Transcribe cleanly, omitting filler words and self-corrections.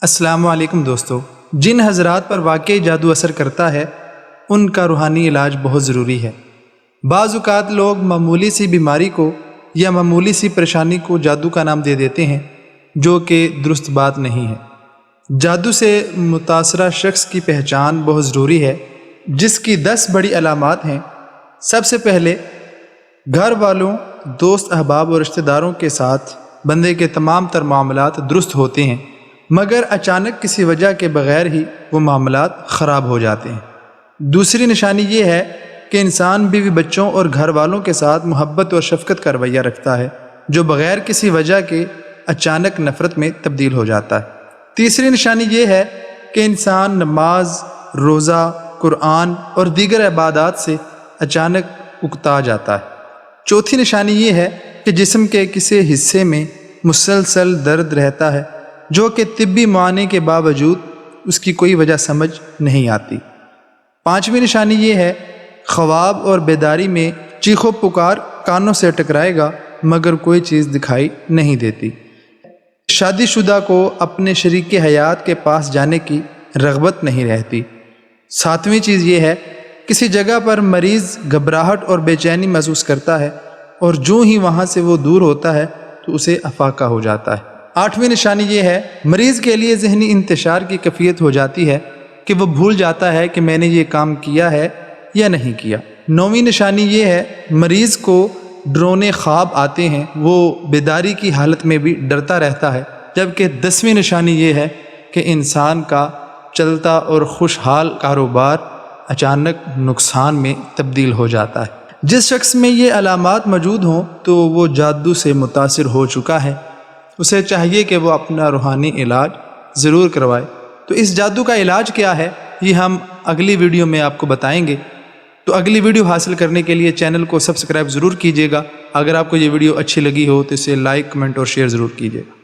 السلام علیکم دوستو، جن حضرات پر واقعی جادو اثر کرتا ہے ان کا روحانی علاج بہت ضروری ہے۔ بعض اوقات لوگ معمولی سی بیماری کو یا معمولی سی پریشانی کو جادو کا نام دے دیتے ہیں، جو کہ درست بات نہیں ہے۔ جادو سے متاثرہ شخص کی پہچان بہت ضروری ہے، جس کی 10 بڑی علامات ہیں۔ سب سے پہلے گھر والوں، دوست احباب اور رشتہ داروں کے ساتھ بندے کے تمام تر معاملات درست ہوتے ہیں، مگر اچانک کسی وجہ کے بغیر ہی وہ معاملات خراب ہو جاتے ہیں۔ دوسری نشانی یہ ہے کہ انسان بیوی بچوں اور گھر والوں کے ساتھ محبت اور شفقت کا رویہ رکھتا ہے، جو بغیر کسی وجہ کے اچانک نفرت میں تبدیل ہو جاتا ہے۔ تیسری نشانی یہ ہے کہ انسان نماز، روزہ، قرآن اور دیگر عبادات سے اچانک اکتا جاتا ہے۔ چوتھی نشانی یہ ہے کہ جسم کے کسی حصے میں مسلسل درد رہتا ہے، جو کہ طبی معائنے کے باوجود اس کی کوئی وجہ سمجھ نہیں آتی۔ پانچویں نشانی یہ ہے خواب اور بیداری میں چیخ و پکار کانوں سے ٹکرائے گا مگر کوئی چیز دکھائی نہیں دیتی۔ شادی شدہ کو اپنے شریک حیات کے پاس جانے کی رغبت نہیں رہتی۔ ساتویں چیز یہ ہے کسی جگہ پر مریض گھبراہٹ اور بے چینی محسوس کرتا ہے اور جو ہی وہاں سے وہ دور ہوتا ہے تو اسے افاقہ ہو جاتا ہے۔ آٹھویں نشانی یہ ہے مریض کے لیے ذہنی انتشار کی کیفیت ہو جاتی ہے کہ وہ بھول جاتا ہے کہ میں نے یہ کام کیا ہے یا نہیں کیا۔ نویں نشانی یہ ہے مریض کو ڈرونے خواب آتے ہیں، وہ بیداری کی حالت میں بھی ڈرتا رہتا ہے۔ جبکہ 10ویں نشانی یہ ہے کہ انسان کا چلتا اور خوشحال کاروبار اچانک نقصان میں تبدیل ہو جاتا ہے۔ جس شخص میں یہ علامات موجود ہوں تو وہ جادو سے متاثر ہو چکا ہے، اسے چاہیے کہ وہ اپنا روحانی علاج ضرور کروائے۔ تو اس جادو کا علاج کیا ہے یہ ہم اگلی ویڈیو میں آپ کو بتائیں گے۔ تو اگلی ویڈیو حاصل کرنے کے لیے چینل کو سبسکرائب ضرور کیجیے گا۔ اگر آپ کو یہ ویڈیو اچھی لگی ہو تو اسے لائک، کمنٹ اور شیئر ضرور کیجیے گا۔